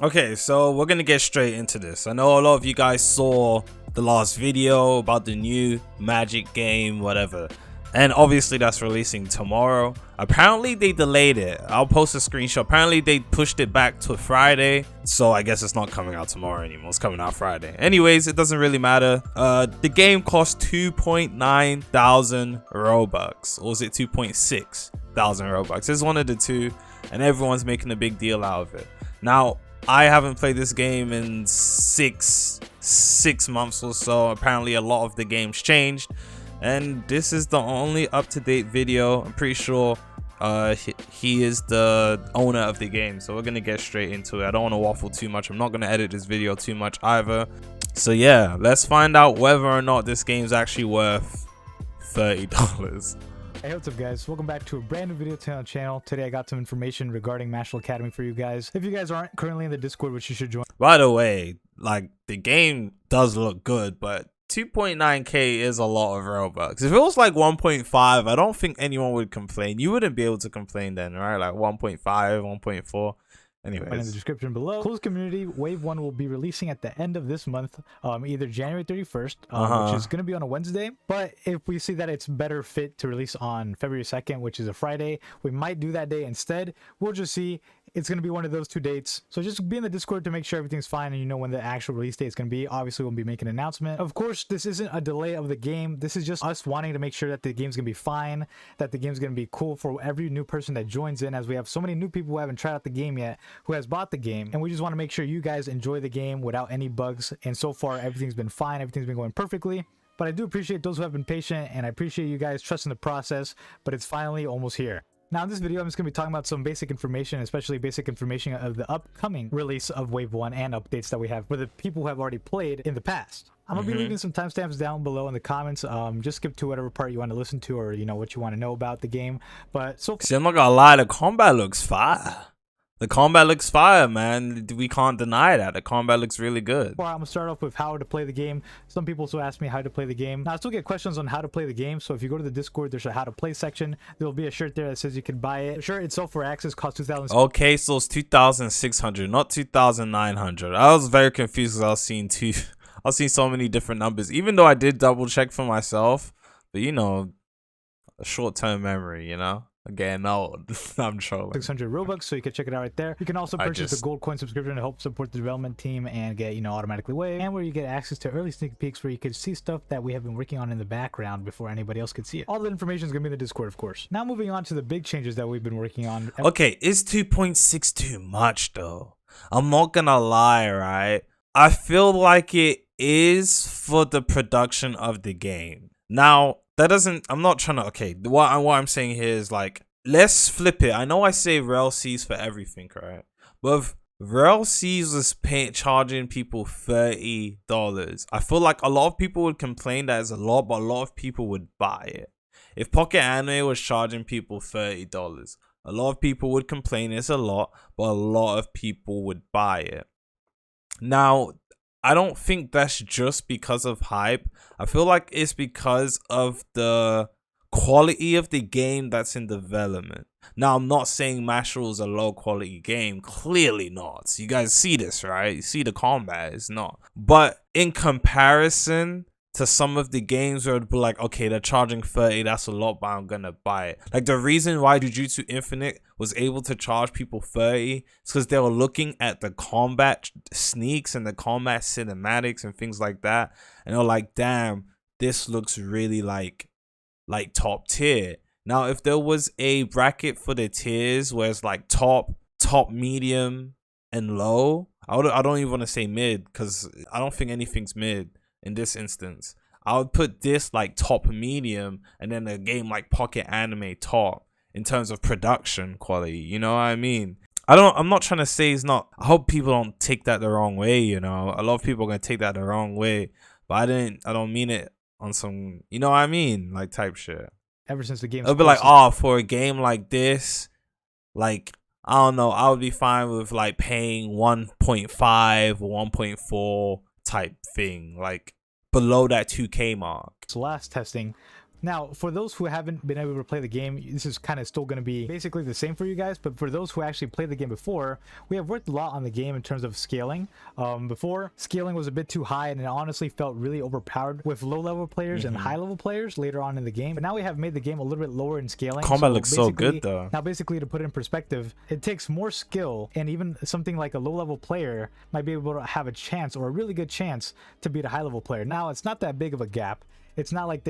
Okay, so we're gonna get straight into this. I know a lot of you guys saw the last video about the new Magic game, whatever, and obviously that's releasing tomorrow. Apparently they delayed it. I'll post a screenshot. Apparently they pushed it back to Friday, so I guess it's not coming out tomorrow anymore. It's coming out Friday. Anyways, it doesn't really matter. The game cost 2.9 thousand Robux, or is it 2.6 thousand Robux? It's one of the two, and everyone's making a big deal out of it. Now, I haven't played this game in six months or so. Apparently a lot of the game's changed, and this is the only up-to-date video. I'm pretty sure he is the owner of the game, so we're gonna get straight into it. I don't want to waffle too much. I'm not gonna edit this video too much either. So yeah, let's find out whether or not this game's actually worth $30. Hey, what's up guys, welcome back to a brand new video on the channel. Today I got some information regarding Mashle Academy for you guys. If you guys aren't currently in the Discord, which you should join. By the way, like, the game does look good, but 2.9k is a lot of Robux. If it was like 1.5, I don't think anyone would complain. You wouldn't be able to complain then, right? Like 1.5, 1.4. Anyways, in the description below. Closed community wave 1 will be releasing at the end of this month, either January 31st, which is going to be on a Wednesday. But if we see that it's better fit to release on February 2nd, which is a Friday, we might do that day instead. We'll just see. It's going to be one of those two dates. So just be in the Discord to make sure everything's fine and you know when the actual release date is going to be. Obviously, we'll be making an announcement. Of course, this isn't a delay of the game. This is just us wanting to make sure that the game's going to be fine, that the game's going to be cool for every new person that joins in, as we have so many new people who haven't tried out the game yet, who has bought the game. And we just want to make sure you guys enjoy the game without any bugs. And so far, everything's been fine. Everything's been going perfectly. But I do appreciate those who have been patient, and I appreciate you guys trusting the process, but it's finally almost here. Now in this video, I'm just going to be talking about some basic information, especially basic information of the upcoming release of Wave 1 and updates that we have for the people who have already played in the past. I'm going to be leaving some timestamps down below in the comments. Just skip to whatever part you want to listen to, or, you know, what you want to know about the game. But so see, I'm not gonna lie, the combat looks fire. The combat looks fire, man. We can't deny that. The combat looks really good. Well, I'm gonna start off with how to play the game. Some people also ask me how to play the game. Now, I still get questions on how to play the game. So if you go to the Discord, there's a how to play section. There'll be a shirt there that says you can buy it. The shirt itself for access costs 2,000. Okay, so it's 2,600, not 2,900. I was very confused because I was seeing so many different numbers. Even though I did double check for myself, but you know, a short-term memory, you know. Again, no, I'm trolling. 600 Robux, so you can check it out right there. You can also purchase the gold coin subscription to help support the development team and get, you know, automatically waived, and where you get access to early sneak peeks where you can see stuff that we have been working on in the background before anybody else could see it. All the information is gonna be in the Discord, of course. Now moving on to the big changes that we've been working on. Okay, is 2.6 too much though? I'm not gonna lie, right? I feel like it is for the production of the game. Now, that doesn't, I'm not trying to, okay, what I'm saying here is, like, let's flip it. I know I say RLCs for everything, right? But if RLCs was charging people $30, I feel like a lot of people would complain that it's a lot, but a lot of people would buy it. If Pocket Anime was charging people $30, a lot of people would complain it's a lot, but a lot of people would buy it. Now, I don't think that's just because of hype. I feel like it's because of the quality of the game that's in development. Now, I'm not saying Mashle is a low quality game. Clearly not. You guys see this, right? You see the combat. It's not. But in comparison to some of the games where it'd be like, okay, they're charging 30, that's a lot, but I'm gonna buy it. Like, the reason why Jujutsu Infinite was able to charge people 30 is because they were looking at the combat sneaks and the combat cinematics and things like that, and they're like, damn, this looks really like top tier. Now, if there was a bracket for the tiers where it's like top, medium, and low, I don't even want to say mid, because I don't think anything's mid in this instance. I would put this like top medium, and then a game like Pocket Anime top in terms of production quality. You know what I mean? I'm not trying to say it's not. I hope people don't take that the wrong way, you know. A lot of people are gonna take that the wrong way, but I don't mean it on some, you know what I mean, like, type shit. Ever since the game, it'll be like, oh, for a game like this, like, I don't know, I would be fine with like paying 1.5 or 1.4 type thing, like below that 2K mark. last testing Now, for those who haven't been able to play the game, this is kind of still going to be basically the same for you guys. But for those who actually played the game before, we have worked a lot on the game in terms of scaling. Before, scaling was a bit too high, and it honestly felt really overpowered with low-level players and high-level players later on in the game. But now we have made the game a little bit lower in scaling. Combat looks so good, though. Now, basically, to put it in perspective, it takes more skill, and even something like a low-level player might be able to have a chance, or a really good chance, to beat a high-level player. Now, it's not that big of a gap. It's not like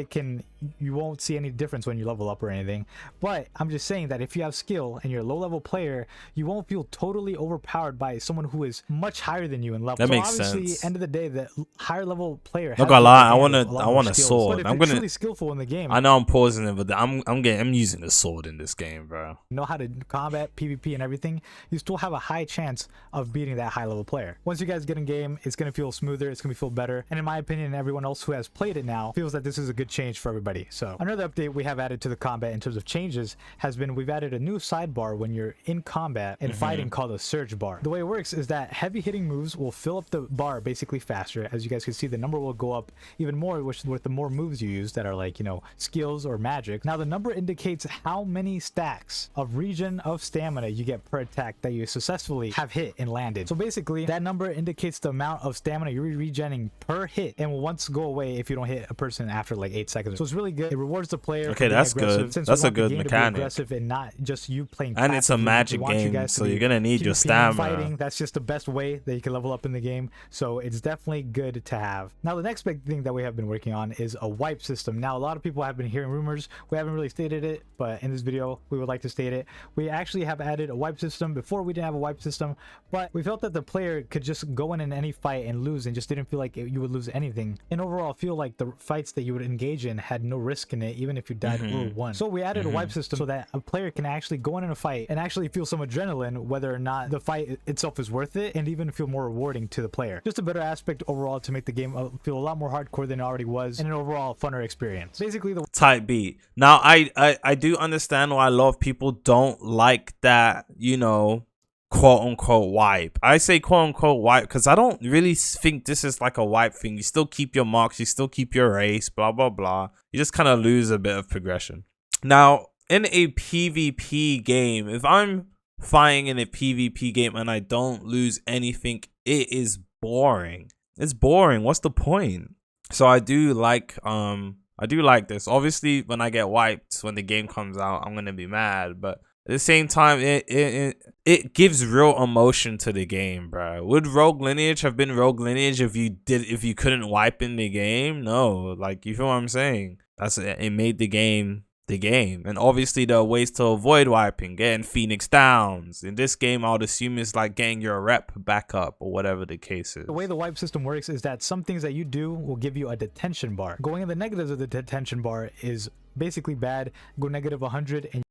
you won't see any difference when you level up or anything. But I'm just saying that if you have skill and you're a low-level player, you won't feel totally overpowered by someone who is much higher than you in level. That makes sense. Obviously, end of the day, the higher level player. Not gonna lie, I want a sword. But if you're truly skillful in the game, I know I'm pausing it, but I'm using a sword in this game, bro. Know how to combat, PvP, and everything. You still have a high chance of beating that high-level player. Once you guys get in game, it's gonna feel smoother. It's gonna feel better. And in my opinion, and everyone else who has played it now feels that this is a good change for everybody. So another update we have added to the combat in terms of changes has been we've added a new sidebar when you're in combat and fighting called a surge bar. The way it works is that heavy hitting moves will fill up the bar basically faster. As you guys can see, the number will go up even more with the more moves you use that are like, you know, skills or magic. Now the number indicates how many stacks of regen of stamina you get per attack that you successfully have hit and landed. So basically that number indicates the amount of stamina you're regenning per hit and will once go away if you don't hit a person after like 8 seconds. So it's really good. It rewards the player. Okay, that's good. That's a good mechanic. Aggressive and not just you playing. And it's a magic game, so you're gonna need your stamina. Fighting, that's just the best way that you can level up in the game. So it's definitely good to have. Now the next big thing that we have been working on is a wipe system. Now a lot of people have been hearing rumors. We haven't really stated it, but in this video we would like to state it. We actually have added a wipe system. Before we didn't have a wipe system, but we felt that the player could just go in any fight and lose and just didn't feel like you would lose anything. And overall feel like the fights that you would engage in had no risk in it, even if you died or won. So we added a wipe system so that a player can actually go in a fight and actually feel some adrenaline, whether or not the fight itself is worth it, and even feel more rewarding to the player. Just a better aspect overall to make the game feel a lot more hardcore than it already was, and an overall funner experience. Basically, the type beat. Now I do understand why a lot of people don't like that, you know, quote unquote wipe. I say quote unquote wipe because I don't really think this is like a wipe thing. You still keep your marks, you still keep your race, blah blah blah. You just kind of lose a bit of progression. Now in a PvP game, if I'm fighting in a PvP game and I don't lose anything, it is boring. It's boring. What's the point? So I do like this. Obviously when I get wiped when the game comes out, I'm gonna be mad, but at the same time, it gives real emotion to the game, bro. Would Rogue Lineage have been Rogue Lineage if you couldn't wipe in the game? No, like, you feel what I'm saying? It made the game the game. And obviously there are ways to avoid wiping, getting Phoenix Downs. In this game, I would assume it's like getting your rep back up or whatever the case is. The way the wipe system works is that some things that you do will give you a detention bar. Going in the negatives of the detention bar is basically bad. Go negative 100 and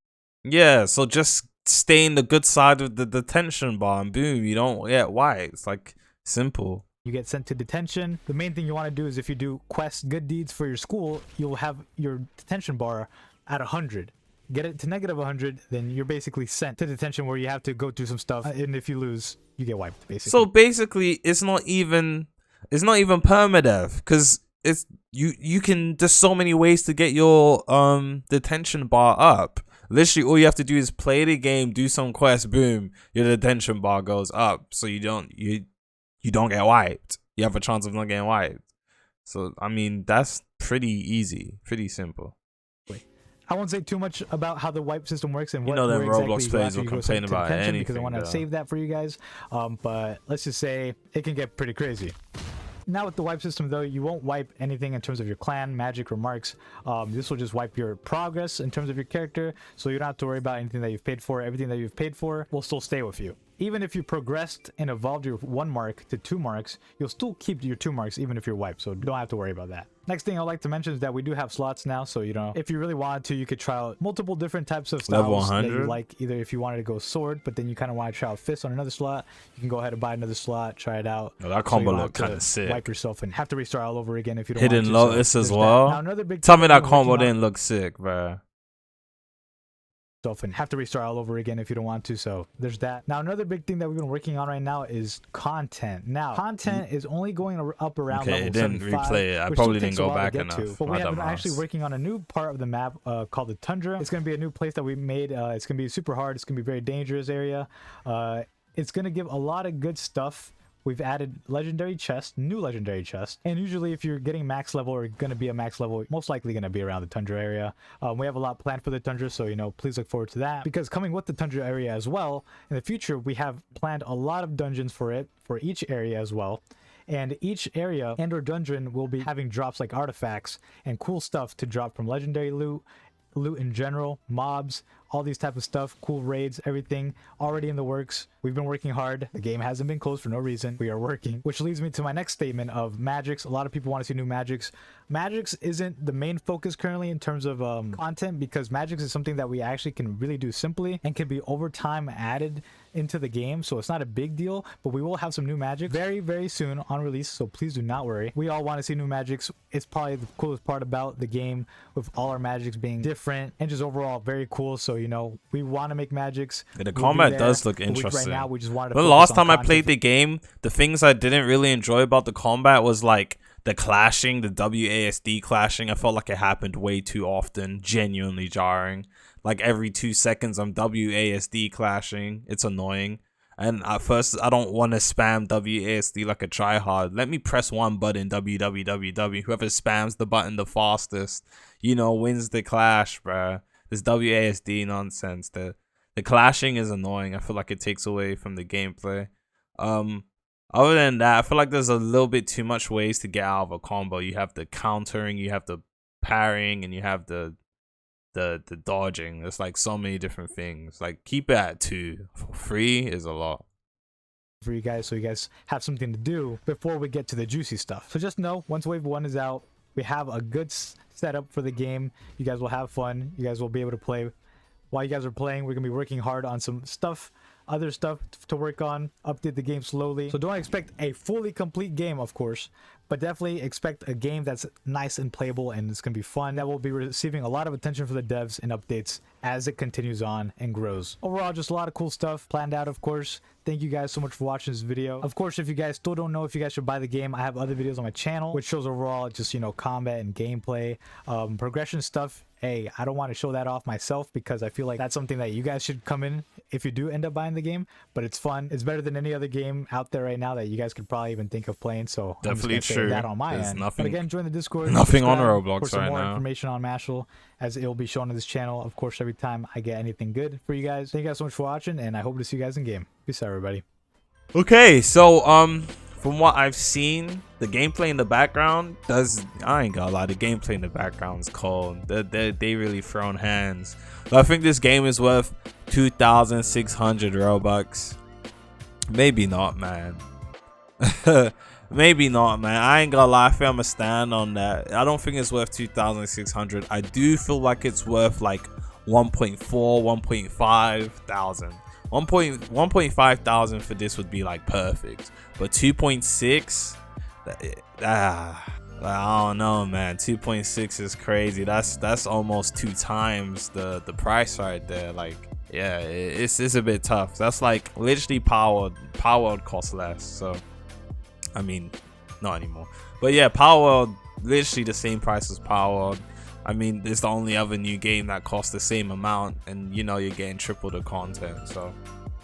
yeah, so just stay in the good side of the detention bar and boom, you don't get wiped. It's like simple. You get sent to detention. The main thing you want to do is if you do quests, good deeds for your school, you'll have your detention bar at 100. Get it to negative 100, then you're basically sent to detention where you have to go do some stuff. And if you lose, you get wiped, basically. So basically, it's not even permadeath, because it's you can. There's so many ways to get your detention bar up. Literally, all you have to do is play the game, do some quests, boom, your detention bar goes up. So you don't get wiped. You have a chance of not getting wiped. So I mean, that's pretty easy, pretty simple. I won't say too much about how the wipe system works and what that exactly Roblox players will complain about anything, because I want to save that for you guys. But let's just say it can get pretty crazy. Now with the wipe system though, you won't wipe anything in terms of your clan, magic, or marks. This will just wipe your progress in terms of your character, so you don't have to worry about anything that you've paid for. Everything that you've paid for will still stay with you. Even if you progressed and evolved your 1 mark to 2 marks, you'll still keep your 2 marks even if you're wiped, so don't have to worry about that. Next thing I'd like to mention is that we do have slots now, so you know, if you really wanted to, you could try out multiple different types of styles that you like. Either if you wanted to go sword, but then you kind of want to try out fist on another slot, you can go ahead and buy another slot, try it out. Oh, that combo look kind of sick. Wipe yourself and have to restart all over again if you don't Hidden want to. Lotus as well. Now, another big Tell me that combo didn't look sick, bro. and have to restart all over again if you don't want to. So there's that. Now another big thing that we've been working on right now is content. Now content is only going up around level it didn't 75, replay it. I which probably still didn't takes a go while to back get enough. to. But we have been actually working on a new part of the map called the Tundra. It's going to be a new place that we made. It's going to be super hard. It's going to be a very dangerous area. It's going to give a lot of good stuff. We've added legendary chests, new legendary chests, and usually if you're getting max level or going to be a max level, most likely going to be around the Tundra area. We have a lot planned for the Tundra, so please look forward to that, because coming with the Tundra area as well, in the future we have planned a lot of dungeons for it, for each area as well. And each area and or dungeon will be having drops like artifacts and cool stuff to drop from legendary loot in general, mobs, all these type of stuff, cool raids, everything already in the works. We've been working hard. The game hasn't been closed for no reason. We are working, which leads me to my next statement of magics. A lot of people want to see new magics. Magics isn't the main focus currently in terms of content, because magics is something that we actually can really do simply and can be over time added into the game, so it's not a big deal. But we will have some new magic very, very soon on release, so please do not worry. We all want to see new magics. It's probably the coolest part about the game, with all our magics being different and just overall very cool. So we want to make magics. Yeah, the combat does look interesting. Right now we just wanted to the last time I played the game, the things I didn't really enjoy about the combat was like the clashing, the WASD clashing. I felt like it happened way too often, genuinely jarring. Like every 2 seconds I'm WASD clashing. It's annoying. And at first I don't want to spam WASD like a tryhard. Let me press one button, www. Whoever spams the button the fastest, wins the clash, bruh. This WASD nonsense. The clashing is annoying. I feel like it takes away from the gameplay. Other than that, I feel like there's a little bit too much ways to get out of a combo. You have the countering, you have the parrying, and you have the dodging. There's like so many different things. Like keep it at 2. 3 is a lot for you guys, so you guys have something to do before we get to the juicy stuff. So just know, once wave 1 is out, we have a good setup for the game. You guys will have fun. You guys will be able to play. While you guys are playing, we're gonna be working hard on some stuff, other stuff to work on, update the game slowly. So don't expect a fully complete game, of course, but definitely expect a game that's nice and playable, and it's gonna be fun. That will be receiving a lot of attention from the devs and updates as it continues on and grows. Overall, just a lot of cool stuff planned out, of course. Thank you guys so much for watching this video. Of course, if you guys still don't know if you guys should buy the game, I have other videos on my channel which shows overall just combat and gameplay, progression stuff. Hey, I don't want to show that off myself because I feel like that's something that you guys should come in if you do end up buying the game. But it's fun. It's better than any other game out there right now that you guys could probably even think of playing. So definitely true. That on my end. But again, join the Discord. Nothing on Roblox for some right more now. Information on Mashle, as it will be shown on this channel. Of course, every time I get anything good for you guys. Thank you guys so much for watching, and I hope to see you guys in game. Peace out, everybody. Okay, so from what I've seen, the gameplay in the background I ain't gonna lie, the gameplay in the background is cold. They really thrown hands. But I think this game is worth 2,600 Robux. Maybe not, man. Maybe not, man. I ain't gonna lie, I think I'm gonna stand on that. I don't think it's worth 2,600. I do feel like it's worth like 1.4, 1.5 thousand. 1.5 thousand for this would be like perfect, but 2.6, I don't know, man. 2.6 is crazy. That's almost 2 times the price right there. Like, yeah, it's a bit tough. That's like literally powered costs less. So I mean, not anymore, but yeah, powered literally the same price as powered. I mean, it's the only other new game that costs the same amount, and you're getting triple the content. So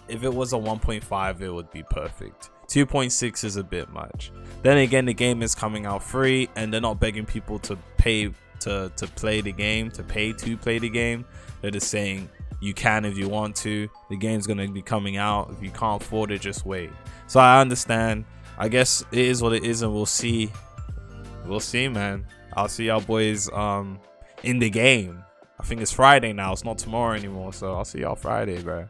if it was a 1.5, it would be perfect. 2.6 is a bit much. Then again, the game is coming out free, and they're not begging people to pay to play the game, to pay to play the game. They're just saying you can if you want to. The game's gonna be coming out. If you can't afford it, just wait. So I understand. I guess it is what it is, and we'll see. We'll see, man. I'll see y'all boys in the game. I think it's Friday now. It's not tomorrow anymore, so I'll see y'all Friday, bro.